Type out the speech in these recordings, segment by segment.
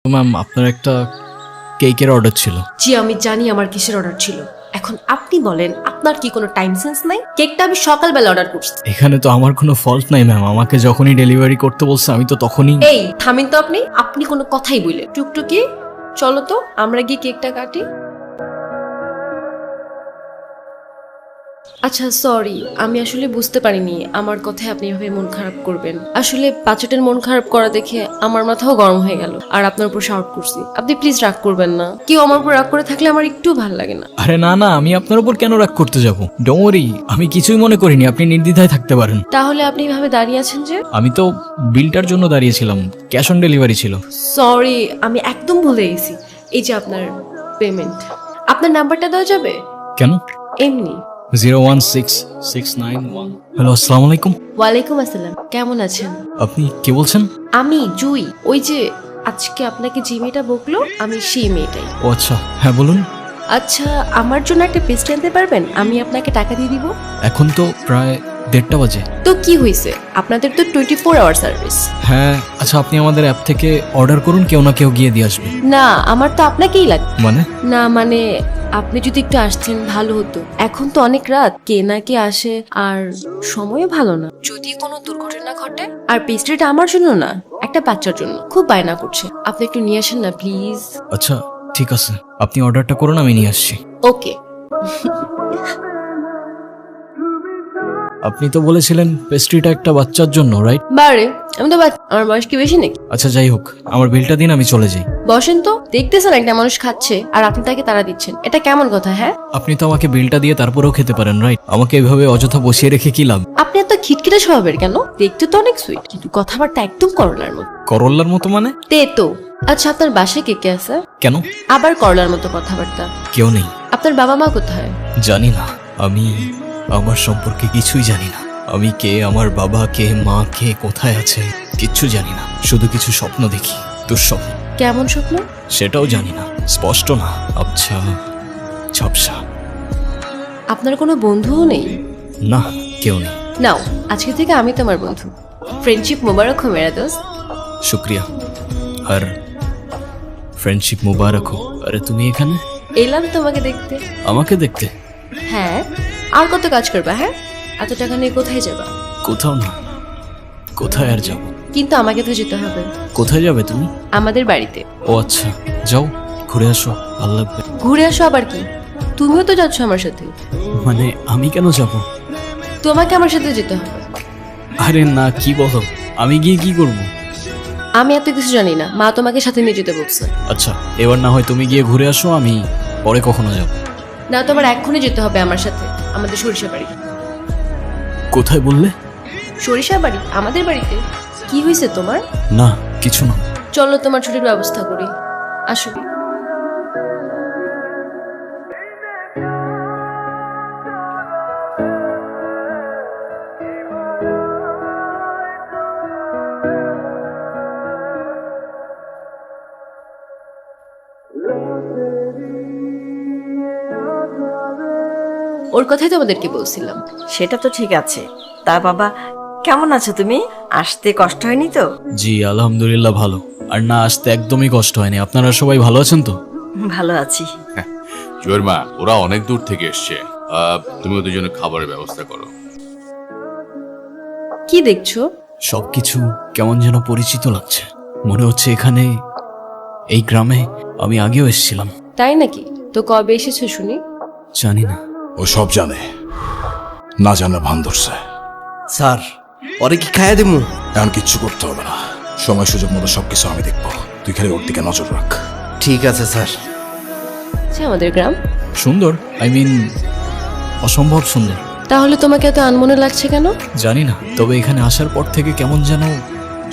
Ma'am, আপনার একটা কেকের অর্ডার ছিল। জি আমি জানি আমার কিসের অর্ডার ছিল। এখন আপনি বলেন আপনার কি কোনো টাইম সেন্স নাই? কেকটা আমি সকালবেলা অর্ডার করছি। এখানে তো আমার কোনো ফল্ট নাই ম্যাম, আমাকে যখনই ডেলিভারি করতে বলছে আমি তো তখনই। এই থামিন তো আপনি আপনি কোনো কথাই বললেন। টুকটুকি চলো তো আমরা গিয়ে কেকটা কাটি। আচ্ছা সরি, আমি আসলে বুঝতে পারিনি আমার কথায় আপনি এভাবে মন খারাপ করবেন। আসলে বাচ্চাটার মন খারাপ করা দেখে আমার মাথাও গরম হয়ে গেল আর আপনার উপর শাউট করছি। আপনি প্লিজ রাগ করবেন না। কেউ আমার উপর রাগ করে থাকলে আমার একটু ভালো লাগে না। আরে না না, আমি আপনার উপর কেন রাগ করতে যাব? ডোন্ট ওয়ারি, আমি কিছুই মনে করিনি, আপনি নির্দ্বিধায় থাকতে পারেন। তাহলে আপনি এভাবে দাঁড়িয়ে আছেন যে? আমি তো বিলটার জন্য দাঁড়িয়েছিলাম, ক্যাশ অন ডেলিভারি ছিল। সরি, আমি একদম ভুলে গেছি। এই যে আপনার পেমেন্ট। আপনার নাম্বারটা দেওয়া যাবে? কেন? এমনি। 016-691। হ্যালো, আসসালামু আলাইকুম। ওয়ালাইকুম আসসালাম, কেমন আছেন? আপনি কে বলছেন? আমি জুই, ওই যে আজকে আপনাকে যে মেয়েটা বকলো আমি সেই মেয়েটাই। ও আচ্ছা, হ্যাঁ বলুন। আচ্ছা আমার জন্য একটা পেস্ট্রি আনতে পারবেন? আমি আপনাকে টাকা দিয়ে দিব। এখন তো প্রায় 1:30 বাজে। তো কি হয়েছে, আপনাদের তো 24 আওয়ার সার্ভিস। হ্যাঁ আচ্ছা, আপনি আমাদের অ্যাপ থেকে অর্ডার করুন, কেউ না কেউ গিয়ে দিয়ে আসবে। না আমার তো আপনাকেই লাগবে। মানে? না মানে আপনি যদি একটু আসতেন ভালো হতো। এখন তো অনেক রাত, কে না কে আসে আর সময়ও ভালো না। যদি কোনো দুর্ঘটনা ঘটে। আর পেস্ট্রিটা আমার জন্য না, একটা বাচ্চার জন্য, খুব বায়না করছে। আপনি একটু নিয়ে আসেন না প্লিজ। আচ্ছা ঠিক আছে, আপনি অর্ডারটা করুন, আমি নিয়ে আসছি। ওকে। আপনি তো বলেছিলেন পেস্ট্রিটা একটা বাচ্চার জন্য, রাইট? বারে আমি তো আমার বয়স কি বেশি নাকি? আচ্ছা যাই হোক, আমার বিলটা দিন, আমি চলে যাই। বসেন তো, দেখতেছেন একটা মানুষ খাচ্ছে আর আপনি তাকে তাড়া দিচ্ছেন, এটা কেমন কথা? হ্যাঁ আপনি তো আমাকে বিলটা দিয়ে তারপরেও খেতে পারেন, রাইট? আমাকে এভাবে অযথা বসিয়ে রেখে কি লাভ? আপনি এত খিটখিটে স্বভাবের কেন? দেখতে তো অনেক সুইট, কিন্তু কথাবার্তা একদম করলার মতো। করল্লার মতো মানে? তে তো। আচ্ছা আপনার বাসায় কে কে আছে? কেন? আবার করলার মতো কথাবার্তা। কেউ নেই। আপনার বাবা মা কোথায়? জানি না, আমি আমার সম্পর্কে কিছুই জানি না। আমি কে, আমার বাবা কে, মা কে, কোথায় আছে কিচ্ছু জানি না। শুধু কিছু স্বপ্ন দেখি, দুঃস্বপ্ন। কেমন স্বপ্ন? সেটাও জানি না, স্পষ্ট না, আবছা ঝাপসা। আপনার কোনো বন্ধুও নেই? না, কেউ নেই। নাও, আজকে থেকে আমি তোমার বন্ধু। ফ্রেন্ডশিপ মোবারক হো মেরা দোস্ত। শুক্রিয়া। আর ফ্রেন্ডশিপ মুবারক হোক। আরে তুমি এখানে? এলাম তোমাকে দেখতে। আমাকে দেখতে? হ্যাঁ, আর কত কাজ করবা? হ্যাঁ, এত টাকা নিয়ে কোথায় যাবা? কোথাও না। কোথায় আর যাব? কিন্তু আমাকে তো যেতে হবে। কোথায় যাবে তুমি? আমাদের বাড়িতে। ও আচ্ছা, যাও ঘুরে আসো, ভালো লাগবে। ঘুরে আসো আবার কি? তুমিও তো যাচ্ছ আমার সাথে। মানে আমি কেন যাব? তোমাকে আমার সাথে যেতে হবে। আরে না, কি বলো? আমি গিয়ে কি করব? আমি এত কিছু জানি না, মা তোমাকে সাথে নিয়ে যেতে বলছে। আচ্ছা এবার না হয় তুমি গিয়ে ঘুরে আসো, আমি পরে কখনো যাব। না তোমার এক্ষুনি যেতে হবে আমার সাথে, আমাদের সরিষা বাড়ি। কোথায় বললে? সরিষা বাড়ি, আমাদের বাড়িতে। কি হয়েছে তোমার? না কিছু না। চলো তোমার ছুটির ব্যবস্থা করি, আসো। ওর কথাই তোমাদেরকে বলছিলাম। সেটা তো ঠিক আছে। তা বাবা কেমন আছো তুমি? আসতে কষ্ট হয়নি তো? জি আলহামদুলিল্লাহ ভালো। আর না আসতে একদমই কষ্ট হয়নি। আপনারা সবাই ভালো আছেন তো? ভালো আছি। জয়ের মা, ওরা অনেক দূর থেকে এসছে। তুমি ওদের জন্য খাবারের ব্যবস্থা করো। কি দেখছো? সবকিছু কেমন যেন পরিচিত লাগছে। মনে হচ্ছে এখানে, এই গ্রামে আমি আগেও এসেছিলাম। তাই নাকি? তো কবে এসেছো শুনি? জানি না। ও সব জানে, না জানার ভান ধরছে। স্যার ওরে কি খাইয়া দিমু? এখন কিচ্ছু করতে হবে না, সময় সুযোগ মতো সবকিছু আমি দেখবো। তুই খালি ওর দিকে নজর রাখ। ঠিক আছে স্যার। আচ্ছা আমাদের গ্রাম সুন্দর, আই মিন অসম্ভব সুন্দর। তাহলে তোমাকে এত আনমনে লাগছে কেন? জানি না, তবে এখানে আসার পর থেকে কেমন যেন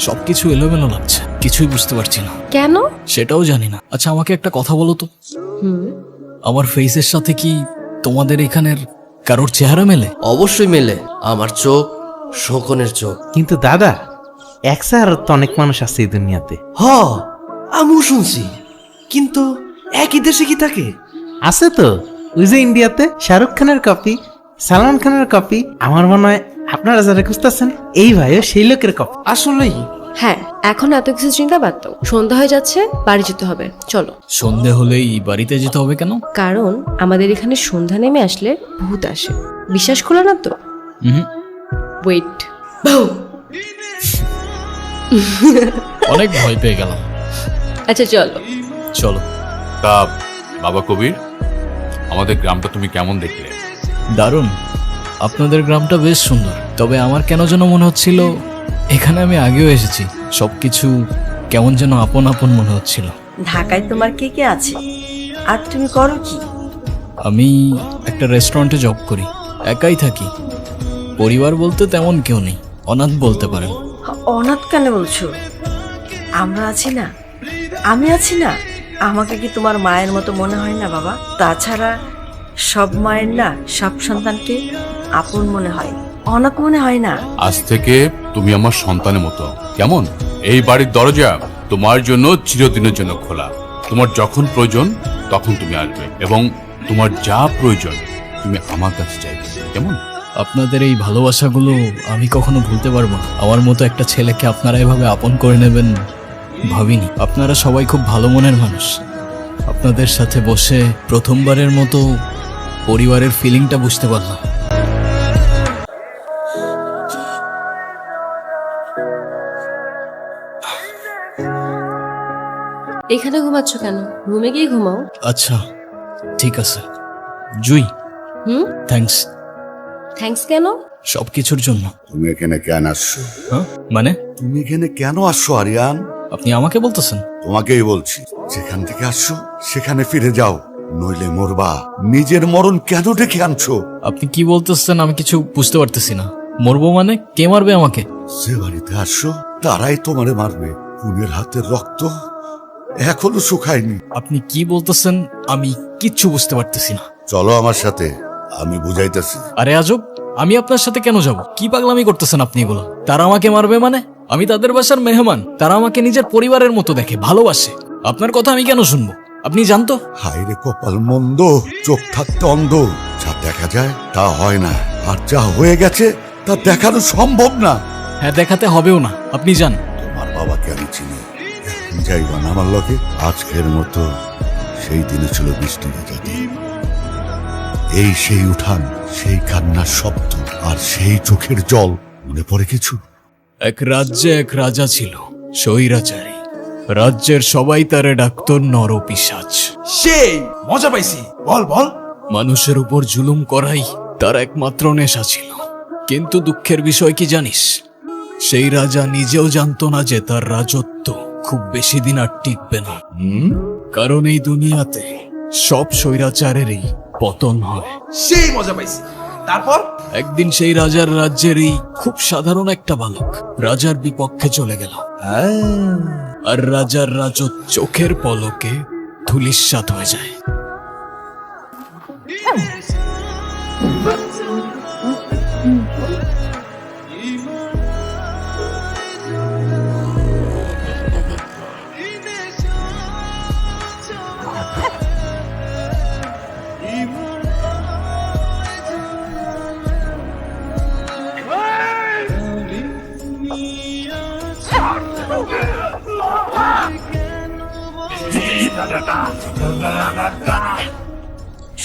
সবকিছু এলোমেলো লাগছে, কিছুই বুঝতে পারছি না। কেন? সেটাও জানি না। আচ্ছা আমাকে একটা কথা বলো তো, হুম, আমার ফেসের সাথে কি তোমাদের এখানের কারোর চেহারা মেলে? অবশ্যই মেলে। আমার চোখ শোকনের চোখ। কিন্তু দাদা, এক স্যার তো অনেক মানুষ আছে এই দুনিয়াতে। হ, আমিও শুনছি, কিন্তু একই দেশে কি থাকে? আছে তো, ওই যে ইন্ডিয়াতে শাহরুখ খানের কপি, সালমান খানের কপি। আমার মনে হয় আপনারা যারা খুঁজতেছেন এই ভাইও সেই লোকের কপি। আসলেই হ্যাঁ, এখন এত কিছু চিন্তা বাদ দাও। সন্ধ্যা হয়ে যাচ্ছে, বাড়ি যেতে হবে, চলো। সন্ধে হলেই বাড়িতে যেতে হবে কেন? কারণ আমাদের এখানে সন্ধ্যা নেমে আসলে ভূত আসে। বিশ্বাস করো না তো? হুম, ওয়েট। অনেক ভয় পেয়ে গেলাম। আচ্ছা চলো। চলো। তা বাবা কবির, আমাদের গ্রামটা তুমি কেমন দেখলে? দারুণ। আপনাদের গ্রামটা বেশ সুন্দর, তবে আমার কেন যেন মনে হচ্ছিল এখানে আমি আগেও এসেছি। সবকিছু কেমন যেন আপন আপন মনে হচ্ছিল। ঢাকায় তোমার কে কে আছে, আর তুমি করো কি? আমি একটা রেস্টুরেন্টে জব করি, একাই থাকি। পরিবার বলতে তেমন কেউ নেই, অনাথ বলতে পারেন। অনাথ কেন বলছো? আমরা আছি না, আমি আছি না। আমাকে কি তোমার মায়ের মতো মনে হয় না বাবা? তাছাড়া সব মায়ের না সব সন্তানকে আপন মনে হয়, অনাথ মনে হয় না। আজ থেকে তুমি আমার সন্তানের মতো, কেমন? এই বাড়ির দরজা তোমার জন্য চিরদিনের জন্য খোলা। তোমার যখন প্রয়োজন তখন তুমি আসবে, এবং তোমার যা প্রয়োজন তুমি আমার কাছে চাইবে, কেমন? আপনাদের এই ভালোবাসাগুলো আমি কখনো ভুলতে পারবো না। আমার মতো একটা ছেলেকে আপনারা এভাবে আপন করে নেবেন ভাবিনি। আপনারা সবাই খুব ভালো মনের মানুষ। আপনাদের সাথে বসে প্রথমবারের মতো পরিবারের ফিলিংটা বুঝতে পারলাম। এখানে ঘুমাচ্ছ কেন? রুমে গিয়ে ঘুমাও। আচ্ছা ঠিক আছে। জুই, হুম, থ্যাঙ্কস থ্যাঙ্কস কেন? সব কিছুর জন্য। তুমি এখানে কেন আসছো? হ্যাঁ মানে? তুমি এখানে কেন আসছো আরিয়ান? আপনি আমাকে বলতেছেন? তোমাকেই বলছি, যেখান থেকে আসছো সেখানে ফিরে যাও, নইলে মরবা। নিজের মরণ কেন ডেকে আনছো? আপনি কি বলতেছেন আমি কিছু বুঝতে পারতেছি না। মরবো মানে? কে মারবে আমাকে? যে বাড়িতে আসছো তারাই তোমারে মারবে। খুনের হাতের রক্ত এখনো শুকায়নি। আপনি কি বলতেছেন আমি কিচ্ছু বুঝতে পারতেছি না। চলো আমার সাথে, আমি বুঝাইতেছি। আরে আজব, আমি আপনার সাথে কেন যাব? কি পাগলামি করতেছেন আপনি এগুলো? তারা আমাকে মারবে মানে? আমি তাদের বাসার মেহমান, তারা আমাকে নিজের পরিবারের মতো দেখে, ভালোবাসে। আপনার কথা আমি কেন শুনবো? আপনি জানতো? হায় রে কপাল মন্দ, চোখ থাকতে অন্ধ। যা দেখা যায় তা হয় না, আর যা হয়ে গেছে তা দেখানো সম্ভব না। হ্যাঁ, দেখাতে হবেও না, আপনি যান। তোমার বাবাকে আমি চিনি, এখন যাইবা না আমার লগে? আজকের মতো সেই দিনে ছিল বৃষ্টি ভেজা দিন। এই সেই উঠান, সেই কান্নার শব্দ, আর সেই চোখের জল মনে পড়ে কিছু? এক রাজ্যে এক রাজা ছিল, স্বৈরাচারী। রাজ্যের সবাই তারে ডাকতো নরপিশাচ। সেই মজা পাইছি, বল বল। মানুষের উপর জুলুম করাই তার একমাত্র নেশা ছিল। কিন্তু দুঃখের বিষয় কি জানিস? সেই রাজা নিজেও জানতো না যে তার রাজত্ব খুব বেশি দিন আর টিকবে না। কারণ এই দুনিয়াতে সব স্বৈরাচারেরই পতন হয়। সেই মজা পাইছি। তারপর? একদিন সেই রাজার রাজ্যেরই খুব সাধারণ একটা বালক রাজার বিপক্ষে চলে গেল, আর রাজার রাজত্ব চোখের পলকে ধূলিসাৎ হয়ে যায়।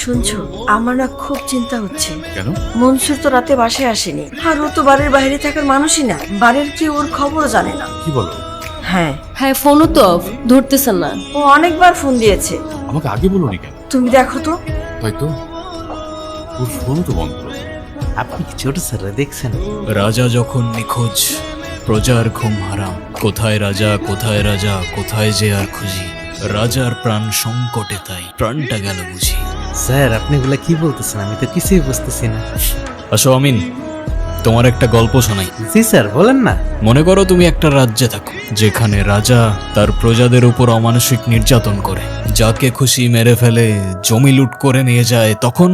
শুনছো, আমার না খুব চিন্তা হচ্ছে। কেন? মনসুর তো রাতে বাসায় আসেনি, আর ও তো বাড়ির বাইরে থাকার মানুষই না। বাড়ির কেউ ওর খবরও জানে না। কি বলো? হ্যাঁ, হ্যাঁ, ফোনও তো অফ, ধরতেছেন না। ও অনেকবার ফোন দিয়েছে। আমাকে আগে বলোনি কেন? তুমি দেখো তো। তাই তো, ওর ফোন তো বন্ধ। আপনি কি ছোট স্যার দেখছেন? রাজা যখন নিখোঁজ, প্রজার ঘুম হারাম। কোথায় রাজা, কোথায় রাজা, কোথায় যে আর খুঁজি। রাজার প্রাণ সংকটে, তাই প্রাণটা গেল বুঝি। স্যার আপনি এগুলা কি বলতেছেন? আমি তো কিছুই বুঝতেছি না। আসো আমিন, তোমার একটা গল্প শোনাই। জি স্যার, বলেন না। মনে করো তুমি একটা রাজ্যে থাকো, যেখানে রাজা তার প্রজাদের উপর অমানসিক নির্যাতন করে, যাকে খুশি মেরে ফেলে, জমি লুট করে নিয়ে যায়। তখন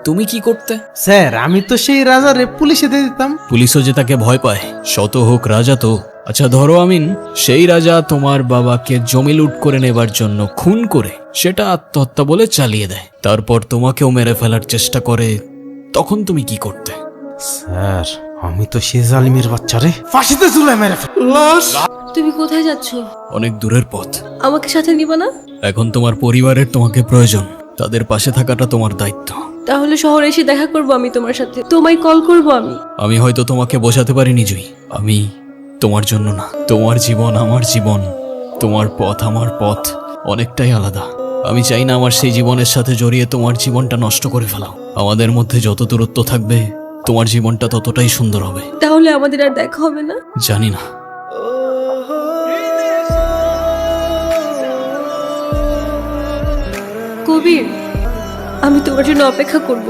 তুমি কি করতে? স্যার আমি তো সেই রাজারে পুলিশে দিয়ে দিতাম। পুলিশও যে তাকে ভয় পায়, শত হোক রাজা তো। আচ্ছা ধরো আমিন, সেই রাজা তোমার বাবাকে জমি লুট করে নেবার জন্য খুন করে সেটা আত্মহত্যা বলে চালিয়ে দেয়। তারপর তোমাকেও মেরে ফেলার চেষ্টা করে, তখন তুমি কি করতে? স্যার আমি তো সে জালিমের বাচ্চারে ফাঁসিতে ঝুলে মেরে লাশ। তুমি কোথায় যাচ্ছ? অনেক দূরের পথ। আমাকে সাথে নিবা না? এখন তোমার পরিবারের তোমাকে প্রয়োজন, তাদের পাশে থাকাটা তোমার দায়িত্ব। তাহলে শহরে এসে দেখা করব আমি তোমার সাথে, তোমায় কল করব আমি। আমি হয়তো তোমাকে বোঝাতে পারিনি জুই, আমি তোমার জন্য না। তোমার জীবন আমার জীবন, তোমার পথ আমার পথ অনেকটাই আলাদা। আমি চাই না আমার সেই জীবনের সাথে জড়িয়ে তোমার জীবনটা নষ্ট করে ফেলাও। আমাদের মধ্যে যত দূরত্ব থাকবে তোমার জীবনটা ততটাই সুন্দর হবে। তাহলে আমাদের আর দেখা হবে না? জানি না। কবির, আমি তোমার জন্য অপেক্ষা করব।